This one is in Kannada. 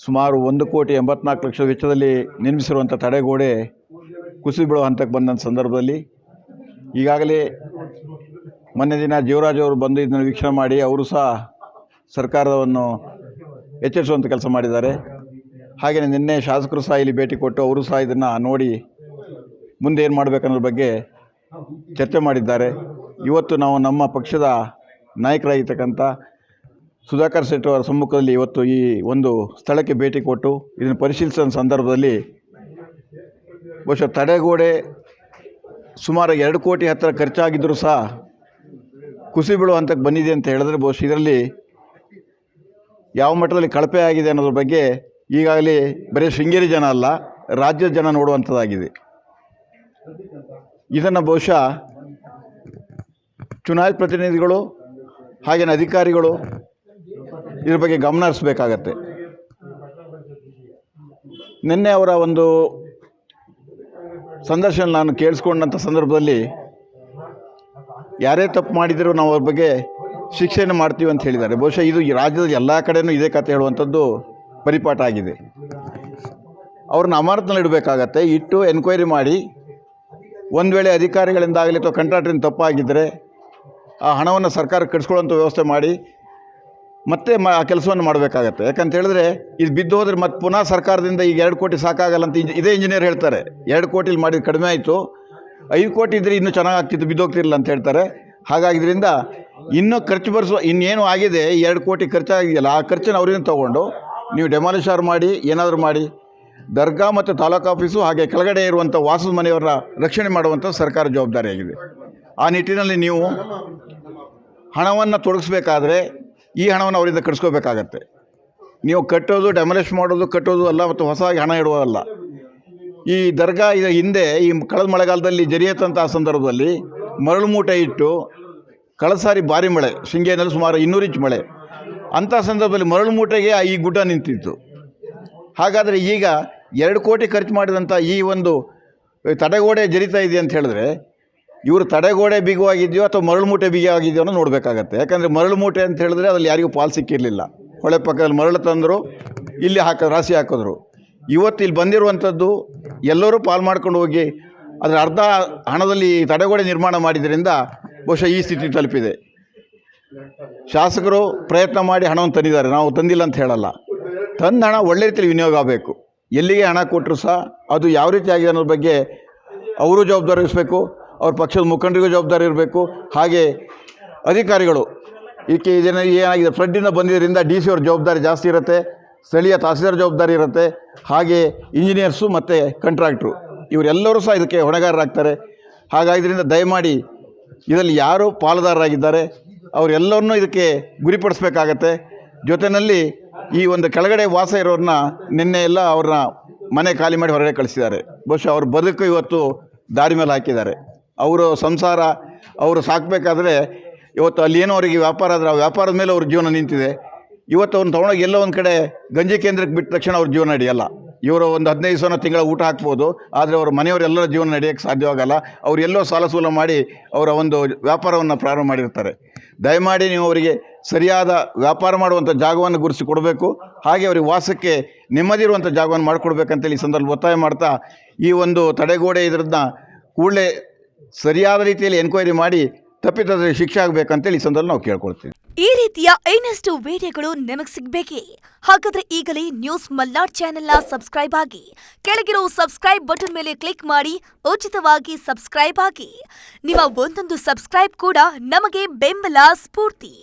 ಸುಮಾರು 1,84,00,000 ವೆಚ್ಚದಲ್ಲಿ ನಿರ್ಮಿಸಿರುವಂಥ ತಡೆಗೋಡೆ ಕುಸಿದು ಬೀಳುವ ಹಂತಕ್ಕೆ ಬಂದಂಥ ಸಂದರ್ಭದಲ್ಲಿ ಈಗಾಗಲೇ ಮೊನ್ನೆ ದಿನ ಜೀವರಾಜ್ ಅವರು ಬಂದು ಇದನ್ನು ವೀಕ್ಷಣೆ ಮಾಡಿ ಅವರು ಸಹ ಸರ್ಕಾರವನ್ನು ಎಚ್ಚರಿಸುವಂಥ ಕೆಲಸ ಮಾಡಿದ್ದಾರೆ. ಹಾಗೆಯೇ ನಿನ್ನೆ ಶಾಸಕರು ಸಹ ಇಲ್ಲಿ ಭೇಟಿ ಕೊಟ್ಟು ಅವರು ಸಹ ಇದನ್ನು ನೋಡಿ ಮುಂದೆ ಏನು ಮಾಡಬೇಕನ್ನೋದ್ರ ಬಗ್ಗೆ ಚರ್ಚೆ ಮಾಡಿದ್ದಾರೆ. ಇವತ್ತು ನಾವು ನಮ್ಮ ಪಕ್ಷದ ನಾಯಕರಾಗಿರ್ತಕ್ಕಂಥ ಸುಧಾಕರ್ ಶೆಟ್ಟಿ ಅವರ ಸಮ್ಮುಖದಲ್ಲಿ ಇವತ್ತು ಈ ಒಂದು ಸ್ಥಳಕ್ಕೆ ಭೇಟಿ ಕೊಟ್ಟು ಇದನ್ನು ಪರಿಶೀಲಿಸಿದ ಸಂದರ್ಭದಲ್ಲಿ ಬಹುಶಃ ತಡೆಗೋಡೆ ಸುಮಾರು 2 ಕೋಟಿ ಹತ್ತಿರ ಖರ್ಚಾಗಿದ್ದರೂ ಸಹ ಕುಸಿ ಬೀಳುವ ಹಂತಕ್ಕೆ ಬಂದಿದೆ ಅಂತ ಹೇಳಿದ್ರೆ ಬಹುಶಃ ಇದರಲ್ಲಿ ಯಾವ ಮಟ್ಟದಲ್ಲಿ ಕಳಪೆ ಆಗಿದೆ ಅನ್ನೋದ್ರ ಬಗ್ಗೆ ಈಗಾಗಲೇ ಬರೀ ಶೃಂಗೇರಿ ಜನ ಅಲ್ಲ, ರಾಜ್ಯದ ಜನ ನೋಡುವಂಥದ್ದಾಗಿದೆ. ಇದನ್ನು ಬಹುಶಃ ಚುನಾಯಿತ ಪ್ರತಿನಿಧಿಗಳು ಹಾಗೆಯೇ ಅಧಿಕಾರಿಗಳು ಇದ್ರ ಬಗ್ಗೆ ಗಮನ ಹರಿಸಬೇಕಾಗತ್ತೆ. ನಿನ್ನೆ ಅವರ ಒಂದು ಸಂದರ್ಶನ ನಾನು ಕೇಳಿಸ್ಕೊಂಡಂಥ ಸಂದರ್ಭದಲ್ಲಿ ಯಾರೇ ತಪ್ಪು ಮಾಡಿದರೂ ನಾವು ಅವ್ರ ಬಗ್ಗೆ ಶಿಕ್ಷೆಯನ್ನು ಮಾಡ್ತೀವಿ ಅಂತ ಹೇಳಿದ್ದಾರೆ. ಬಹುಶಃ ಇದು ಈ ರಾಜ್ಯದ ಎಲ್ಲ ಕಡೆಯೂ ಇದೇ ಕತೆ ಹೇಳುವಂಥದ್ದು ಪರಿಪಾಠ ಆಗಿದೆ. ಅವ್ರನ್ನ ಅಮಾನತಿನಲ್ಲಿ ಇಡಬೇಕಾಗತ್ತೆ. ಇಟ್ಟು ಎನ್ಕ್ವೈರಿ ಮಾಡಿ ಒಂದು ವೇಳೆ ಅಧಿಕಾರಿಗಳಿಂದಾಗಲಿ ಅಥವಾ ಕಾಂಟ್ರಾಕ್ಟ್ರಿಂದ ತಪ್ಪಾಗಿದ್ದರೆ ಆ ಹಣವನ್ನು ಸರ್ಕಾರಕ್ಕೆ ಕಟ್ಸ್ಕೊಳ್ಳೋಂಥ ವ್ಯವಸ್ಥೆ ಮಾಡಿ ಮತ್ತೆ ಆ ಕೆಲಸವನ್ನು ಮಾಡಬೇಕಾಗತ್ತೆ. ಯಾಕಂತ ಹೇಳಿದ್ರೆ ಇದು ಬಿದ್ದು ಹೋದರೆ ಮತ್ತೆ ಪುನಃ ಸರ್ಕಾರದಿಂದ ಈಗ 2 ಕೋಟಿ ಸಾಕಾಗಲ್ಲ ಅಂತ ಇದೇ ಇಂಜಿನಿಯರ್ ಹೇಳ್ತಾರೆ. 2 ಕೋಟಿಲಿ ಮಾಡಿದ್ದು ಕಡಿಮೆ ಆಯಿತು, 5 ಕೋಟಿ ಇದ್ದರೆ ಇನ್ನೂ ಚೆನ್ನಾಗಾಗ್ತಿತ್ತು, ಬಿದ್ದೋಗ್ತಿರಲಿಲ್ಲ ಅಂತ ಹೇಳ್ತಾರೆ. ಹಾಗಾಗಿ ಇದರಿಂದ ಇನ್ನೂ ಖರ್ಚು ಬರೆಸುವ ಇನ್ನೇನು ಆಗಿದೆ 2 ಕೋಟಿ ಖರ್ಚಾಗಿದೆಯಲ್ಲ ಆ ಖರ್ಚನ್ನು ಅವರಿಂದ ತೊಗೊಂಡು ನೀವು ಡೆಮಾಲಿಷರ್ ಮಾಡಿ ಏನಾದರೂ ಮಾಡಿ ದರ್ಗಾ ಮತ್ತು ತಾಲೂಕು ಆಫೀಸು ಹಾಗೆ ಕೆಳಗಡೆ ಇರುವಂಥ ವಾಸದ ಮನೆಯವರ ರಕ್ಷಣೆ ಮಾಡುವಂಥ ಸರ್ಕಾರ ಜವಾಬ್ದಾರಿಯಾಗಿದೆ. ಆ ನಿಟ್ಟಿನಲ್ಲಿ ನೀವು ಹಣವನ್ನು ತೊಡಗಿಸ್ಬೇಕಾದ್ರೆ ಈ ಹಣವನ್ನು ಅವರಿಂದ ಕಟ್ಸ್ಕೋಬೇಕಾಗತ್ತೆ. ನೀವು ಕಟ್ಟೋದು ಡೆಮಾಲಿಷ್ ಮಾಡೋದು ಕಟ್ಟೋದು ಅಲ್ಲ ಮತ್ತು ಹೊಸದಾಗಿ ಹಣ ಇಡುವುದಲ್ಲ. ಈ ದರ್ಗಾ ಇದು ಹಿಂದೆ ಈ ಕಳೆದ ಮಳೆಗಾಲದಲ್ಲಿ ಜರಿಯತ್ತಂಥ ಸಂದರ್ಭದಲ್ಲಿ ಮರಳು ಮೂಟೆ ಇಟ್ಟು ಕಳೆದ ಸಾರಿ ಭಾರಿ ಮಳೆ, ಶೃಂಗೇರಿಯಲ್ಲಿ ಸುಮಾರು 200 ಇಂಚ್ ಮಳೆ, ಅಂಥ ಸಂದರ್ಭದಲ್ಲಿ ಮರಳು ಮೂಟೆಗೆ ಈ ಗುಡ್ಡ ನಿಂತಿತ್ತು. ಹಾಗಾದರೆ ಈಗ 2 ಕೋಟಿ ಖರ್ಚು ಮಾಡಿದಂಥ ಈ ಒಂದು ತಡೆಗೋಡೆ ಜರಿತಾ ಇದೆ ಅಂತ ಹೇಳಿದ್ರೆ ಇವರು ತಡೆಗೋಡೆ ಬಿಗುವಾಗಿದೆಯೋ ಅಥವಾ ಮರಳು ಮೂಟೆ ಬಿಗಿಯಾಗಿದೆಯೋ ಅನ್ನೋ ನೋಡಬೇಕಾಗತ್ತೆ. ಯಾಕಂದರೆ ಮರಳು ಮೂಟೆ ಅಂತ ಹೇಳಿದ್ರೆ ಅದರಲ್ಲಿ ಯಾರಿಗೂ ಪಾಲು ಸಿಕ್ಕಿರಲಿಲ್ಲ. ಹೊಳೆ ಪಕ್ಕದಲ್ಲಿ ಮರಳು ತಂದರು, ಇಲ್ಲಿ ರಾಶಿ ಹಾಕಿದ್ರು. ಇವತ್ತು ಇಲ್ಲಿ ಬಂದಿರುವಂಥದ್ದು ಎಲ್ಲರೂ ಪಾಲು ಮಾಡ್ಕೊಂಡು ಹೋಗಿ ಅದರ ಅರ್ಧ ಹಣದಲ್ಲಿ ತಡೆಗೋಡೆ ನಿರ್ಮಾಣ ಮಾಡಿದ್ರಿಂದ ಬಹುಶಃ ಈ ಸ್ಥಿತಿ ತಲುಪಿದೆ. ಶಾಸಕರು ಪ್ರಯತ್ನ ಮಾಡಿ ಹಣವನ್ನು ತಂದಿದ್ದಾರೆ, ನಾವು ತಂದಿಲ್ಲ ಅಂತ ಹೇಳಲ್ಲ. ತಂದ ಹಣ ಒಳ್ಳೆ ರೀತಿಯಲ್ಲಿ ವಿನಿಯೋಗ ಆಗಬೇಕು. ಎಲ್ಲಿಗೆ ಹಣ ಕೊಟ್ಟರು ಸಹ ಅದು ಯಾವ ರೀತಿ ಆಗಿದೆ ಅನ್ನೋದ್ರ ಬಗ್ಗೆ ಅವರು ಜವಾಬ್ದಾರಿ ವಹಿಸಬೇಕು, ಅವ್ರ ಪಕ್ಷದ ಮುಖಂಡರಿಗೂ ಜವಾಬ್ದಾರಿ ಇರಬೇಕು. ಹಾಗೆ ಅಧಿಕಾರಿಗಳು ಇದಕ್ಕೆ ಏನಾಗಿದೆ ಫ್ಲಡ್ಡಿಂದ ಬಂದಿದ್ದರಿಂದ DC ಅವ್ರ ಜವಾಬ್ದಾರಿ ಜಾಸ್ತಿ ಇರುತ್ತೆ, ಸ್ಥಳೀಯ ತಹಸೀಲ್ದಾರ್ ಜವಾಬ್ದಾರಿ ಇರುತ್ತೆ, ಹಾಗೆ ಇಂಜಿನಿಯರ್ಸು ಮತ್ತು ಕಾಂಟ್ರಾಕ್ಟ್ರು ಇವರೆಲ್ಲರೂ ಸಹ ಇದಕ್ಕೆ ಹೊಣೆಗಾರರಾಗ್ತಾರೆ. ಹಾಗಾದ್ದರಿಂದ ದಯಮಾಡಿ ಇದರಲ್ಲಿ ಯಾರು ಪಾಲುದಾರರಾಗಿದ್ದಾರೆ ಅವರೆಲ್ಲರನ್ನೂ ಇದಕ್ಕೆ ಗುರಿಪಡಿಸ್ಬೇಕಾಗತ್ತೆ. ಜೊತೆಯಲ್ಲಿ ಈ ಒಂದು ಕೆಳಗಡೆ ವಾಸ ಇರೋರನ್ನ ನಿನ್ನೆ ಎಲ್ಲ ಅವ್ರನ್ನ ಮನೆ ಖಾಲಿ ಮಾಡಿ ಹೊರಗಡೆ ಕಳಿಸಿದ್ದಾರೆ. ಬಹುಶಃ ಅವ್ರ ಬದುಕು ಇವತ್ತು ದಾರಿ ಮೇಲೆ ಹಾಕಿದ್ದಾರೆ. ಅವರು ಸಂಸಾರ ಅವರು ಸಾಕಬೇಕಾದ್ರೆ ಇವತ್ತು ಅಲ್ಲಿ ಏನೋ ಅವರಿಗೆ ವ್ಯಾಪಾರ ಆದರೆ ಆ ವ್ಯಾಪಾರದ ಮೇಲೆ ಅವ್ರ ಜೀವನ ನಿಂತಿದೆ. ಇವತ್ತು ಅವ್ರನ್ನ ತೊಗೊಂಡೋಗಿ ಎಲ್ಲೋ ಒಂದು ಕಡೆ ಗಂಜಿ ಕೇಂದ್ರಕ್ಕೆ ಬಿಟ್ಟ ತಕ್ಷಣ ಅವ್ರ ಜೀವನ ನಡೆಯಲ್ಲ. ಇವರು ಒಂದು 15 ಸಾವಿರ ತಿಂಗಳ ಊಟ ಹಾಕ್ಬೋದು, ಆದರೆ ಅವ್ರ ಮನೆಯವರೆಲ್ಲರ ಜೀವನ ನಡೆಯೋಕ್ಕೆ ಸಾಧ್ಯವಾಗಲ್ಲ. ಅವ್ರು ಎಲ್ಲೋ ಸಾಲ ಸೂಲ ಮಾಡಿ ಅವರ ಒಂದು ವ್ಯಾಪಾರವನ್ನು ಪ್ರಾರಂಭ ಮಾಡಿರ್ತಾರೆ. ದಯಮಾಡಿ ನೀವು ಅವರಿಗೆ ಸರಿಯಾದ ವ್ಯಾಪಾರ ಮಾಡುವಂಥ ಜಾಗವನ್ನು ಗುರುತಿಸಿ ಕೊಡಬೇಕು. ಹಾಗೆ ಅವರಿಗೆ ವಾಸಕ್ಕೆ ನೆಮ್ಮದಿ ಇರುವಂಥ ಜಾಗವನ್ನು ಮಾಡಿಕೊಡ್ಬೇಕಂತೇಳಿ ಈ ಸಂದರ್ಭ ಒತ್ತಾಯ ಮಾಡ್ತಾ ಈ ಒಂದು ತಡೆಗೋಡೆ ಇದರನ್ನ ಕೂಡಲೇ ಸರಿಯಾದ ರೀತಿಯಲ್ಲಿ ಎನ್ಕ್ವೈರಿ ಮಾಡಿ ತಪ್ಪಿತಸ್ಥರಿಗೆ ಶಿಕ್ಷೆ ಆಗಬೇಕಂತೇಳಿ ಈ ಸಂದರ್ಭ ನಾವು ಕೇಳ್ಕೊಳ್ತೀವಿ. ಈ ರೀತಿಯ ಇನ್ನಷ್ಟು ವಿಡಿಯೋಗಳು ನಿಮಗೆ ಸಿಗಬೇಕೇ? ಹಾಗಾದ್ರೆ ಈಗಲೇ ನ್ಯೂಸ್ ಮಲ್ನಾಡ್ ಚಾನೆಲ್ನ ಸಬ್ಸ್ಕ್ರೈಬ್ ಆಗಿ ಕೆಳಗಿರೋ ಸಬ್ಸ್ಕ್ರೈಬ್ ಬಟನ್ ಮೇಲೆ ಕ್ಲಿಕ್ ಮಾಡಿ ಉಚಿತವಾಗಿ ಸಬ್ಸ್ಕ್ರೈಬ್ ಆಗಿ. ನಿಮ್ಮ ಒಂದೊಂದು ಸಬ್ಸ್ಕ್ರೈಬ್ ಕೂಡ ನಮಗೆ ಬೆಂಬಲ ಸ್ಫೂರ್ತಿ.